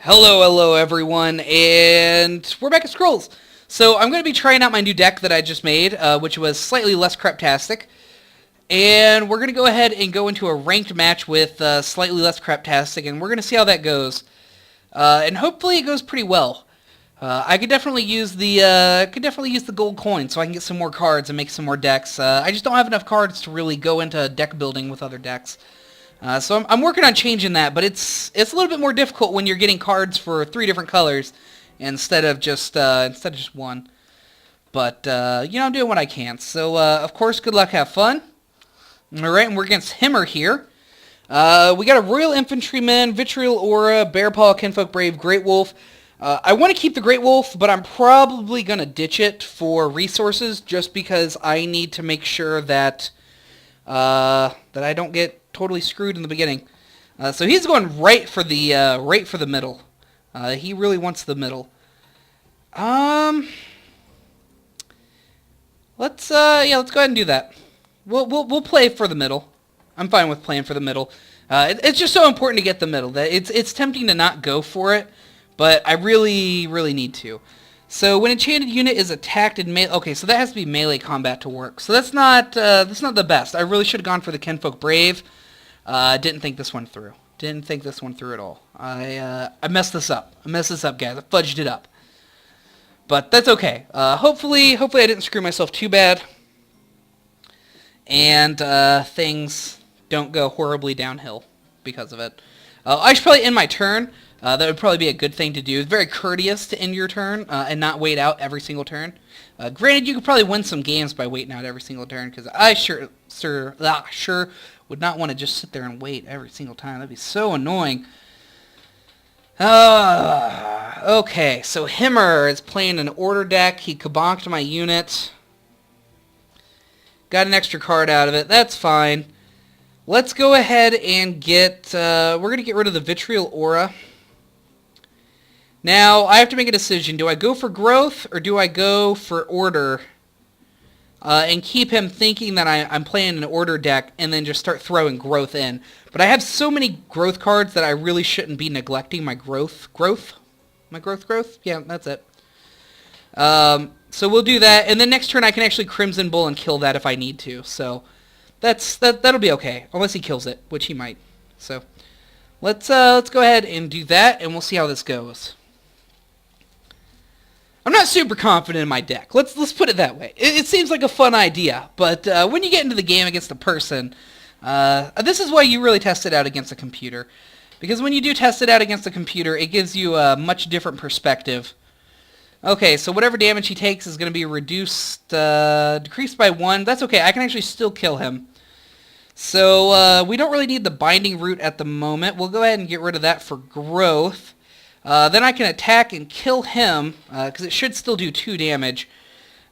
Hello everyone, and we're back at Scrolls. So I'm going to be trying out my new deck that I just made, which was slightly less craptastic. And we're going to go ahead and go into a ranked match with slightly less craptastic, and we're going to see how that goes. And hopefully it goes pretty well. I could definitely use the gold coin so I can get some more cards and make some more decks. I just don't have enough cards to really go into deck building with other decks. So I'm working on changing that, but it's a little bit more difficult when you're getting cards for 3 different colors instead of just one. But I'm doing what I can. So of course, good luck, have fun. All right, and we're against Himmer here. We got a Royal Infantryman, Vitriol Aura, Bearpaw, Kinfolk Brave, Great Wolf. I want to keep the Great Wolf, but I'm probably gonna ditch it for resources, just because I need to make sure that that I don't get totally screwed in the beginning. So he's going right for the middle. He really wants the middle. Let's go ahead and do that. We'll play for the middle. I'm fine with playing for the middle. It's just so important to get the middle that it's tempting to not go for it, but I really need to. So when enchanted unit is attacked in melee, okay, so that has to be melee combat to work. So that's not the best. I really should have gone for the Kinfolk Brave. Didn't think this one through. Didn't think this one through at all. I messed this up. Guys. I fudged it up. But that's okay. Hopefully I didn't screw myself too bad, and things don't go horribly downhill because of it. I should probably end my turn. That would probably be a good thing to do. It's very courteous to end your turn and not wait out every single turn. Granted, you could probably win some games by waiting out every single turn, because I sure would not want to just sit there and wait every single time. That'd be so annoying. Okay, so Himmer is playing an order deck. He kabonked my unit. Got an extra card out of it. That's fine. Let's go ahead and get... we're going to get rid of the Vitriol Aura. Now, I have to make a decision. Do I go for growth, or do I go for order and keep him thinking that I'm playing an order deck and then just start throwing growth in? But I have so many growth cards that I really shouldn't be neglecting my growth. My growth? Yeah, that's it. So we'll do that, and then next turn I can actually Crimson Bull and kill that if I need to. So that'll be okay, unless he kills it, which he might. So let's go ahead and do that, and we'll see how this goes. I'm not super confident in my deck. Let's put it that way. It seems like a fun idea, but when you get into the game against a person, this is why you really test it out against a computer. Because when you do test it out against a computer, it gives you a much different perspective. Okay, so whatever damage he takes is going to be decreased by 1. That's okay. I can actually still kill him. So we don't really need the Binding Root at the moment. We'll go ahead and get rid of that for growth. Then I can attack and kill him, because it should still do 2 damage.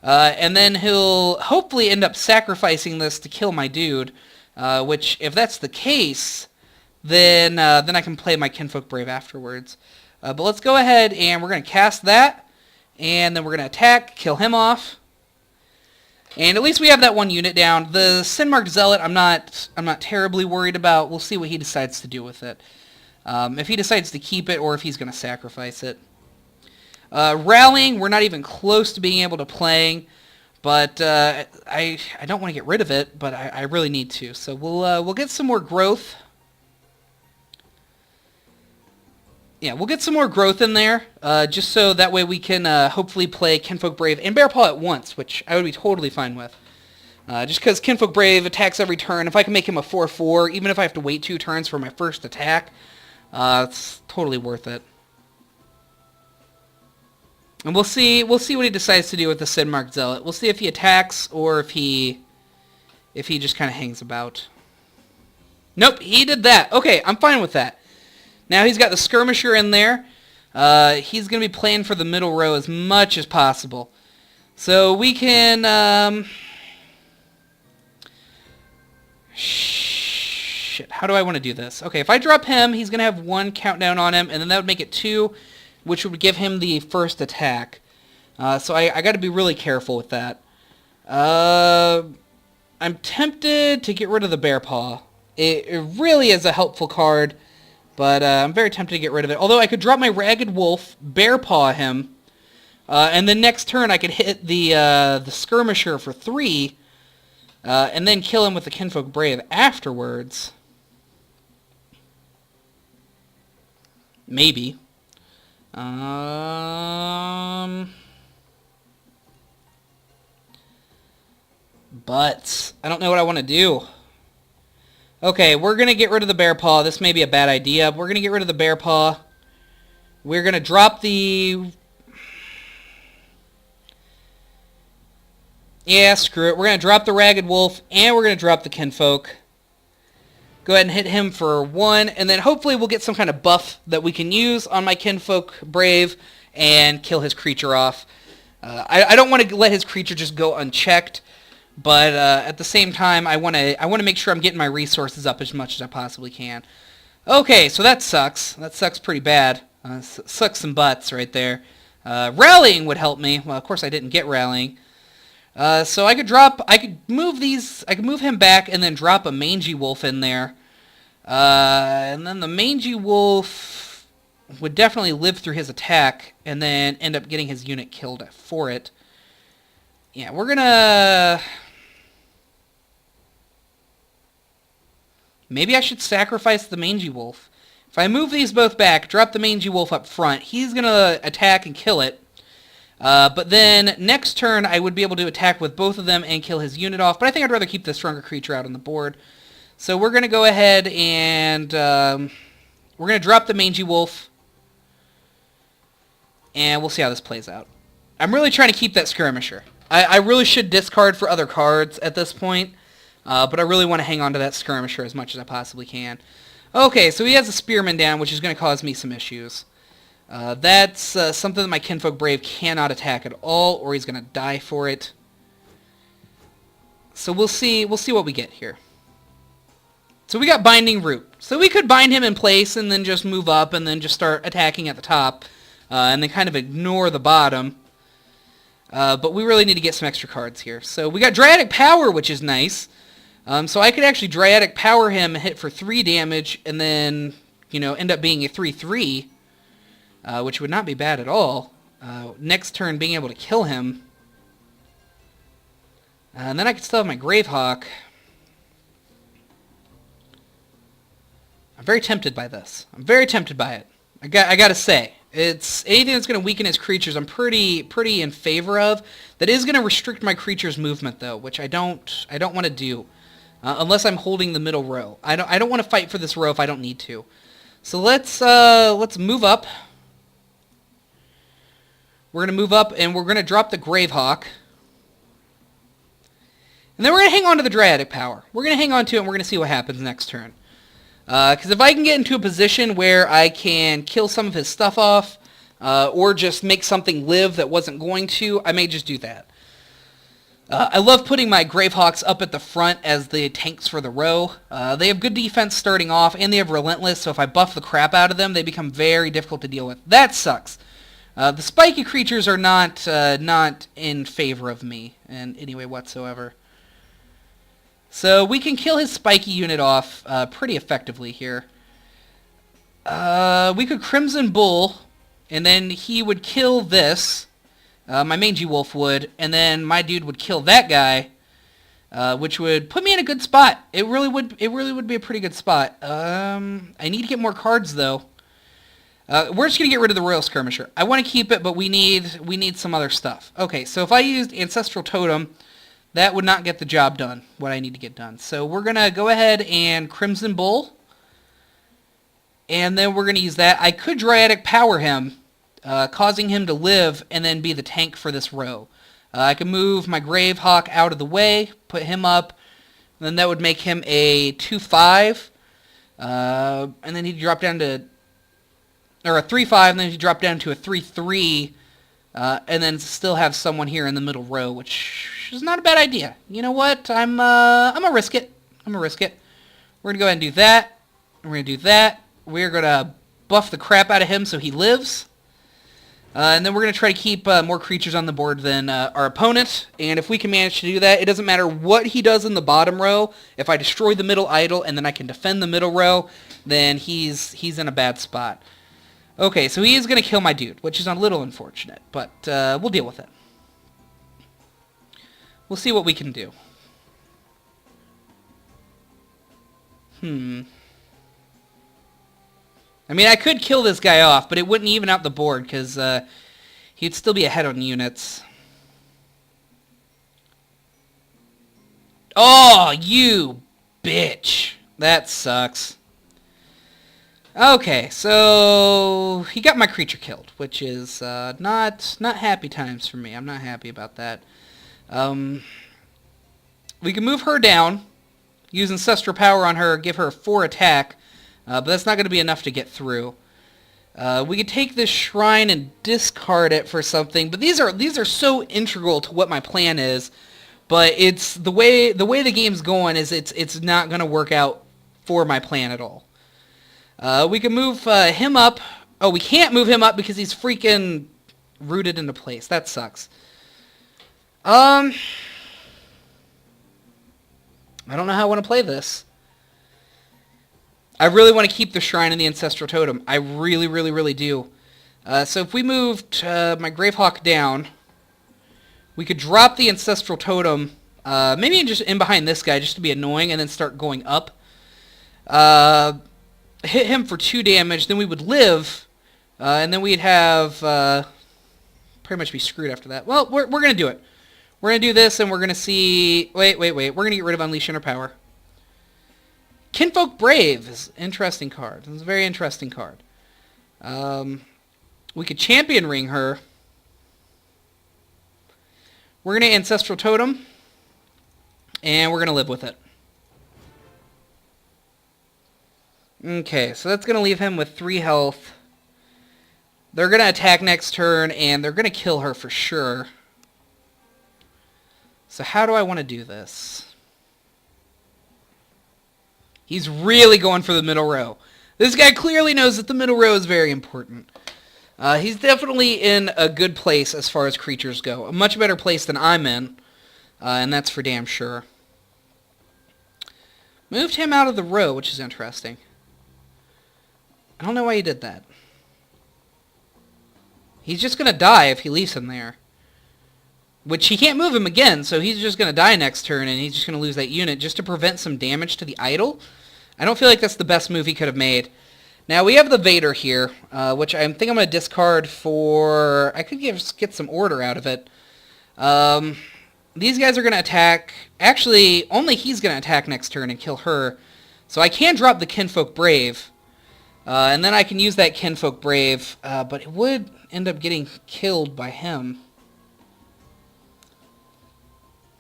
And then he'll hopefully end up sacrificing this to kill my dude, which, if that's the case, then I can play my Kinfolk Brave afterwards. But let's go ahead and we're going to cast that, and then we're going to attack, kill him off. And at least we have that one unit down. The Sinmarked Zealot, I'm not terribly worried about. We'll see what he decides to do with it. If he decides to keep it, or if he's going to sacrifice it. Rallying, we're not even close to being able to playing, but I don't want to get rid of it, but I really need to. So we'll get some more growth. Yeah, we'll get some more growth in there, just so that way we can hopefully play Kinfolk Brave and Bearpaw at once, which I would be totally fine with. Just because Kinfolk Brave attacks every turn, if I can make him a 4/4, even if I have to wait 2 turns for my first attack, it's totally worth it. And we'll see what he decides to do with the Sinmarked Zealot. We'll see if he attacks or if he just kind of hangs about. Nope, he did that. Okay, I'm fine with that. Now he's got the Skirmisher in there. He's going to be playing for the middle row as much as possible. So we can... Shit, how do I want to do this? Okay, if I drop him, he's going to have 1 countdown on him, and then that would make it 2, which would give him the first attack. So I got to be really careful with that. I'm tempted to get rid of the Bearpaw. It really is a helpful card, But I'm very tempted to get rid of it. Although I could drop my Ragged Wolf, Bear Paw him, and then next turn I could hit the Skirmisher for 3, and then kill him with the Kinfolk Brave afterwards. Maybe. But I don't know what I want to do. Okay, we're going to get rid of the Bear Paw. This may be a bad idea. We're going to get rid of the Bear Paw. We're going to drop the... Yeah, screw it. We're going to drop the Ragged Wolf, and we're going to drop the Kinfolk. Go ahead and hit him for 1, and then hopefully we'll get some kind of buff that we can use on my Kinfolk Brave and kill his creature off. I don't want to let his creature just go unchecked, but at the same time, I want to make sure I'm getting my resources up as much as I possibly can. Okay, so that sucks. That sucks pretty bad. Sucks some butts right there. Rallying would help me. Well, of course I didn't get Rallying. So I could move him back and then drop a Mangy Wolf in there. And then the Mangy Wolf would definitely live through his attack and then end up getting his unit killed for it. Yeah, we're gonna... Maybe I should sacrifice the Mangy Wolf. If I move these both back, drop the Mangy Wolf up front, he's gonna attack and kill it. But then next turn I would be able to attack with both of them and kill his unit off. But I think I'd rather keep the stronger creature out on the board. So we're going to go ahead and we're going to drop the Mangy Wolf. And we'll see how this plays out. I'm really trying to keep that Skirmisher. I really should discard for other cards at this point. But I really want to hang on to that Skirmisher as much as I possibly can. Okay, so he has a Spearman down, which is going to cause me some issues. That's something that my Kinfolk Brave cannot attack at all, or he's going to die for it. So we'll see what we get here. So we got Binding Root. So we could bind him in place and then just move up and then just start attacking at the top, and then kind of ignore the bottom. But we really need to get some extra cards here. So we got Dryadic Power, which is nice. So I could actually Dryadic Power him and hit for 3 damage and then, end up being a 3/3. Which would not be bad at all. Next turn, being able to kill him. And then I could still have my Gravehawk. I'm very tempted by this. I'm very tempted by it. I gotta say. It's anything that's going to weaken his creatures I'm pretty in favor of. That is going to restrict my creature's movement, though, which I don't want to do. Unless I'm holding the middle row. I don't want to fight for this row if I don't need to. So let's move up. We're going to move up, and we're going to drop the Gravehawk. And then we're going to hang on to the Dryadic Power. We're going to hang on to it, and we're going to see what happens next turn. Because if I can get into a position where I can kill some of his stuff off, or just make something live that wasn't going to, I may just do that. I love putting my Gravehawks up at the front as the tanks for the row. They have good defense starting off, and they have Relentless, so if I buff the crap out of them, they become very difficult to deal with. That sucks. The spiky creatures are not in favor of me in any way whatsoever. So we can kill his spiky unit off pretty effectively here. We could Crimson Bull, and then he would kill this. My Mangy Wolf would, and then my dude would kill that guy, which would put me in a good spot. It really would be a pretty good spot. I need to get more cards though. We're just going to get rid of the Royal Skirmisher. I want to keep it, but we need some other stuff. Okay, so if I used Ancestral Totem, that would not get the job done, what I need to get done. So we're going to go ahead and Crimson Bull, and then we're going to use that. I could Dryadic Power him, causing him to live and then be the tank for this row. I could move my Gravehawk out of the way, put him up, and then that would make him a 2/5, and then he'd drop down to... or a 3/5, and then you drop down to a 3/3, and then still have someone here in the middle row, which is not a bad idea. You know what? I'm gonna risk it. We're gonna go ahead and do that. We're gonna do that. We're gonna buff the crap out of him so he lives. And then we're going to try to keep more creatures on the board than our opponent. And if we can manage to do that, it doesn't matter what he does in the bottom row. If I destroy the middle idol and then I can defend the middle row, then he's in a bad spot. Okay, so he is going to kill my dude, which is a little unfortunate. But we'll deal with it. We'll see what we can do. I mean, I could kill this guy off, but it wouldn't even out the board, because he'd still be ahead on units. Oh, you bitch. That sucks. Okay, so he got my creature killed, which is not happy times for me. I'm not happy about that. We can move her down, use Ancestral Power on her, give her 4 attack, but that's not going to be enough to get through. We could take this shrine and discard it for something, but these are so integral to what my plan is. But it's the way the game's going is it's not going to work out for my plan at all. We can move him up. Oh, we can't move him up because he's freaking rooted into place. That sucks. I don't know how I want to play this. I really want to keep the Shrine and the Ancestral Totem. I really, really, really do. So if we moved my Gravehawk down, we could drop the Ancestral Totem, maybe just in behind this guy just to be annoying, and then start going up. Hit him for 2 damage, then we would live, and then we'd have pretty much be screwed after that. Well, we're going to do it. We're going to do this, and we're going to see... Wait. We're going to get rid of Unleash Inner Power. Kinfolk Brave is an interesting card. It's a very interesting card. We could Champion Ring her. We're going to Ancestral Totem, and we're going to live with it. Okay, so that's going to leave him with 3 health. They're going to attack next turn, and they're going to kill her for sure. So how do I want to do this? He's really going for the middle row. This guy clearly knows that the middle row is very important. He's definitely in a good place as far as creatures go. A much better place than I'm in, and that's for damn sure. Moved him out of the row, which is interesting. I don't know why he did that. He's just going to die if he leaves him there. Which he can't move him again, so he's just going to die next turn, and he's just going to lose that unit just to prevent some damage to the idol. I don't feel like that's the best move he could have made. Now, we have the Vader here, which I think I'm going to discard for... I could get some order out of it. These guys are going to attack... Actually, only he's going to attack next turn and kill her. So I can drop the Kinfolk Brave. And then I can use that Kinfolk Brave, but it would end up getting killed by him.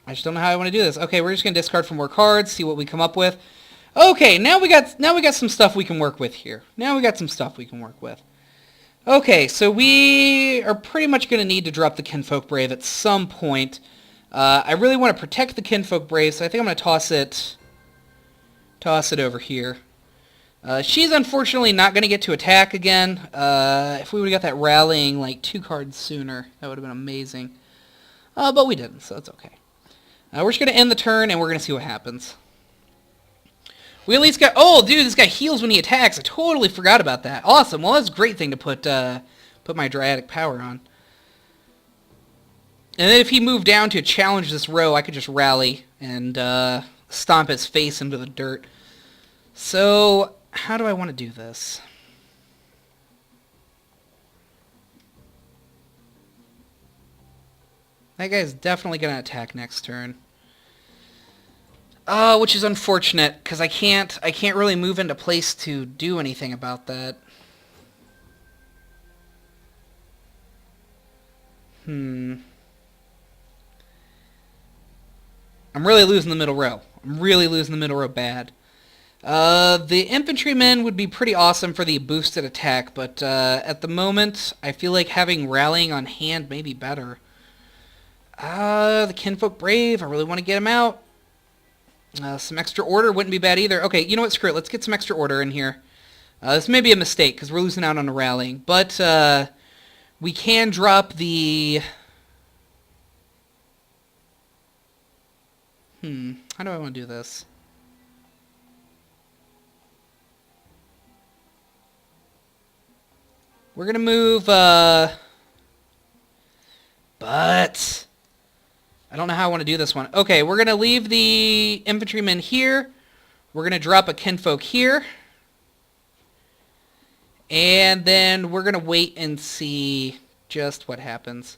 I just don't know how I want to do this. Okay, we're just going to discard for more cards, see what we come up with. Okay, now we got some stuff we can work with here. Okay, so we are pretty much going to need to drop the Kinfolk Brave at some point. I really want to protect the Kinfolk Brave, so I think I'm going to toss it over here. She's unfortunately not going to get to attack again. If we would have got that rallying like 2 cards sooner, that would have been amazing. But we didn't, so it's okay. We're just going to end the turn, and we're going to see what happens. We at least got... Oh, dude, this guy heals when he attacks. I totally forgot about that. Awesome. Well, that's a great thing to put my Dryatic Power on. And then if he moved down to challenge this row, I could just rally and stomp his face into the dirt. So, how do I want to do this? That guy's definitely going to attack next turn. Which is unfortunate, because I can't really move into place to do anything about that. I'm really losing the middle row. Bad. The infantrymen would be pretty awesome for the boosted attack, but at the moment, I feel like having rallying on hand may be better. The Kinfolk Brave, I really want to get him out. Some extra order wouldn't be bad either. Okay, you know what, screw it. Let's get some extra order in here. This may be a mistake, because we're losing out on the rallying. But We can drop the... How do I want to do this? We're going to move, but... I don't know how I want to do this one. Okay, we're going to leave the infantryman here. We're going to drop a kinfolk here. And then we're going to wait and see just what happens.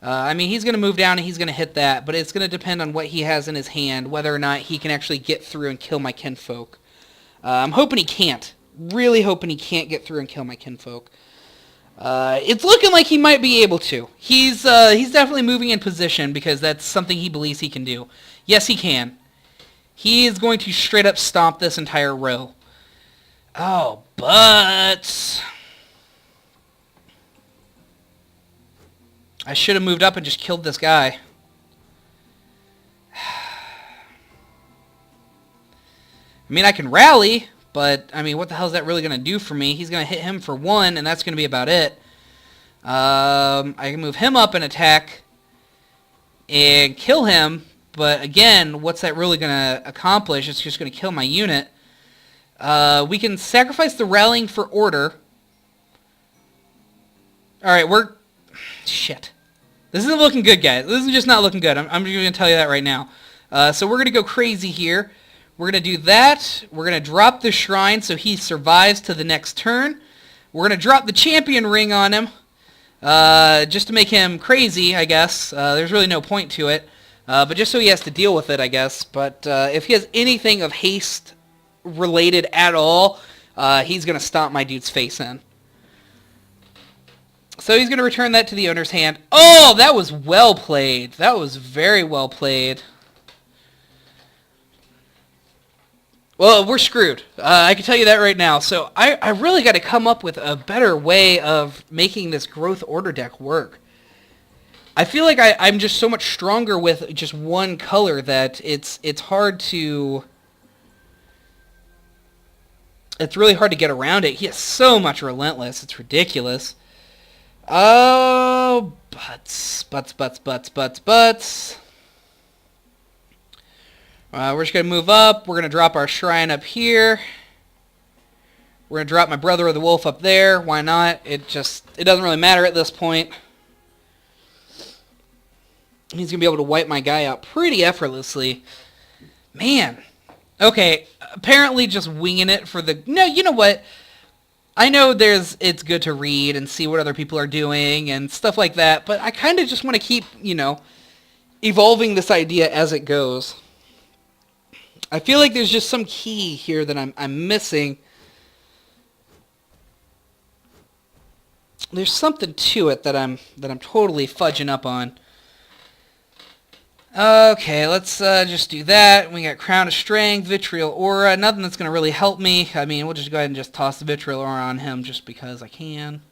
I mean, he's going to move down and he's going to hit that, but it's going to depend on what he has in his hand, whether or not he can actually get through and kill my kinfolk. I'm hoping he can't. Really hoping he can't get through and kill my kinfolk. It's looking like he might be able to. He's definitely moving in position because that's something he believes he can do. Yes, he can. He is going to straight up stomp this entire row. Oh, but... I should have moved up and just killed this guy. I mean, I can rally, but, I mean, what the hell is that really going to do for me? He's going to hit him for 1, and that's going to be about it. I can move him up and attack and kill him, but, again, what's that really going to accomplish? It's just going to kill my unit. We can sacrifice the rallying for order. Alright, we're... Shit. This isn't looking good, guys. This is just not looking good. I'm just going to tell you that right now. So we're going to go crazy here. We're going to do that. We're going to drop the shrine so he survives to the next turn. We're going to drop the champion ring on him. Just to make him crazy, I guess. There's really no point to it. But just so he has to deal with it, I guess. But if he has anything of haste related at all, he's going to stomp my dude's face in. So he's going to return that to the owner's hand. Oh, that was well played. That was very well played. Well, we're screwed. I can tell you that right now. So I really got to come up with a better way of making this growth order deck work. I feel like I'm just so much stronger with just one color that it's hard to... It's really hard to get around it. He is so much relentless. It's ridiculous. Oh, butts. We're just going to move up. We're going to drop our shrine up here. We're going to drop my brother of the wolf up there. Why not? It doesn't really matter at this point. He's going to be able to wipe my guy out pretty effortlessly. Man. Okay, apparently just winging it for the... No, you know what? I know it's good to read and see what other people are doing and stuff like that, but I kind of just want to keep, evolving this idea as it goes. I feel like there's just some key here that I'm missing. There's something to it that I'm totally fudging up on. Okay, let's just do that. We got Crown of Strength, Vitriol Aura, nothing that's going to really help me. I mean, we'll just go ahead and just toss the Vitriol Aura on him just because I can.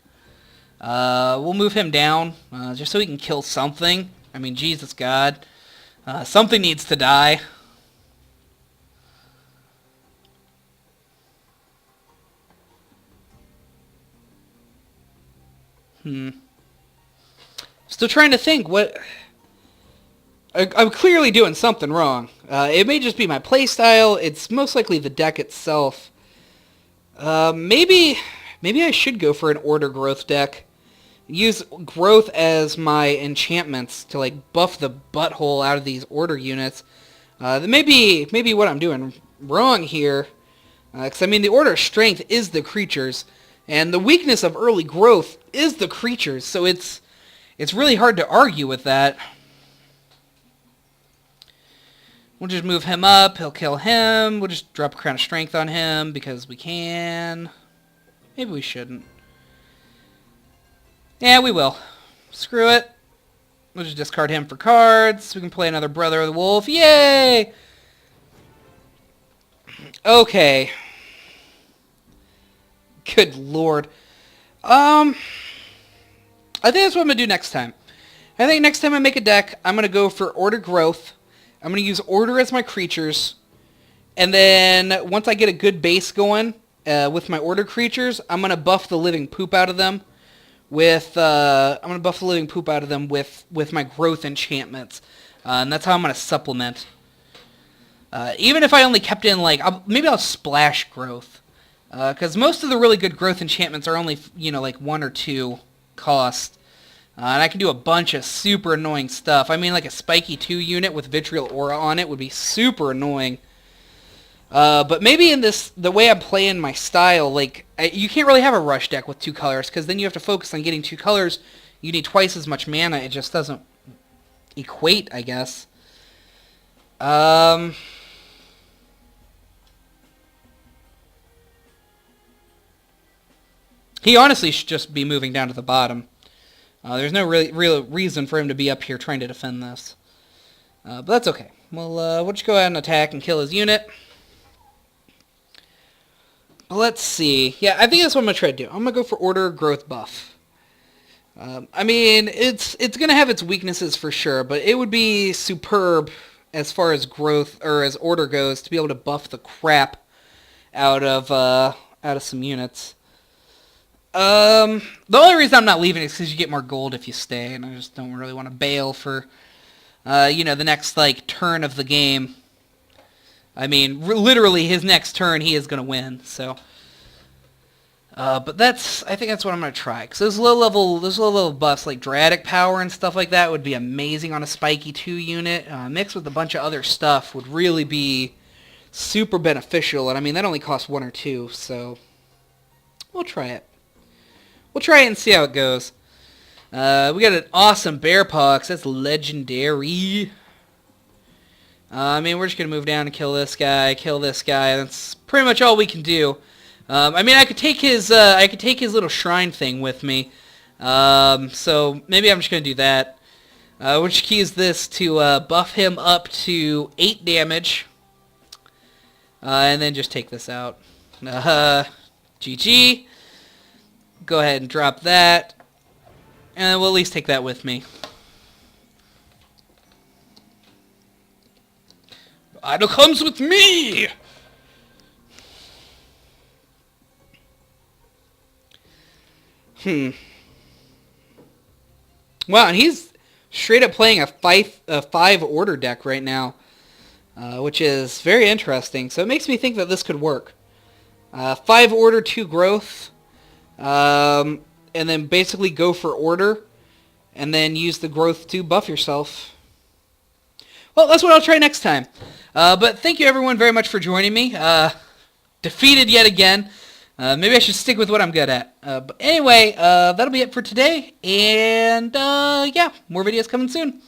We'll move him down just so he can kill something. I mean, Jesus God. Something needs to die. Still trying to think what... I'm clearly doing something wrong. It may just be my playstyle. It's most likely the deck itself. Maybe I should go for an order growth deck. Use growth as my enchantments to like buff the butthole out of these order units. That may be what I'm doing wrong here. Because I mean the order of strength is the creatures, and the weakness of early growth is the creatures. So it's really hard to argue with that. We'll just move him up. He'll kill him. We'll just drop a Crown of Strength on him because we can. Maybe we shouldn't. Yeah, we will. Screw it. We'll just discard him for cards. We can play another Brother of the Wolf. Yay! Okay. Good lord. I think that's what I'm going to do next time. I think next time I make a deck, I'm going to go for order growth. I'm going to use order as my creatures. And then once I get a good base going with my order creatures, I'm going to buff the living poop out of them with I'm gonna buff the living poop out of them with my growth enchantments, and that's how I'm gonna supplement. Even if I only kept in like maybe I'll splash growth, because most of the really good growth enchantments are only like 1 or 2 cost, and I can do a bunch of super annoying stuff. I mean, like a spiky 2 unit with vitriol aura on it would be super annoying. But maybe in the way I'm playing my style, like you can't really have a rush deck with 2 colors, because then you have to focus on getting 2 colors. You need twice as much mana. It just doesn't equate, I guess. He honestly should just be moving down to the bottom. There's no real reason for him to be up here trying to defend this. But that's okay. We'll just go ahead and attack and kill his unit. Let's see. Yeah, I think that's what I'm going to try to do. I'm going to go for Order Growth buff. I mean, it's going to have its weaknesses for sure, but it would be superb as far as growth, or as Order goes, to be able to buff the crap out of some units. The only reason I'm not leaving is because you get more gold if you stay, and I just don't really want to bail for, the next, turn of the game. I mean, literally, his next turn, he is going to win, so. But I think that's what I'm going to try, because those low-level buffs, like Dradic Power and stuff like that, would be amazing on a Spiky 2 unit. Mixed with a bunch of other stuff would really be super beneficial, and I mean, that only costs 1 or 2, so we'll try it. We'll try it and see how it goes. We got an awesome Bear Paw, that's legendary. I mean, we're just going to move down and kill this guy. That's pretty much all we can do. I mean, I could take his little shrine thing with me. So maybe I'm just going to do that. We'll just use this to buff him up to 8 damage. And then just take this out. GG. Go ahead and drop that. And we'll at least take that with me. Idol comes with me! Wow, and he's straight up playing a 5 order deck right now, which is very interesting. So it makes me think that this could work. 5 order, 2 growth, and then basically go for order, and then use the growth to buff yourself. Well, that's what I'll try next time. But thank you everyone very much for joining me. Defeated yet again. Maybe I should stick with what I'm good at. But anyway, that'll be it for today. And yeah, more videos coming soon.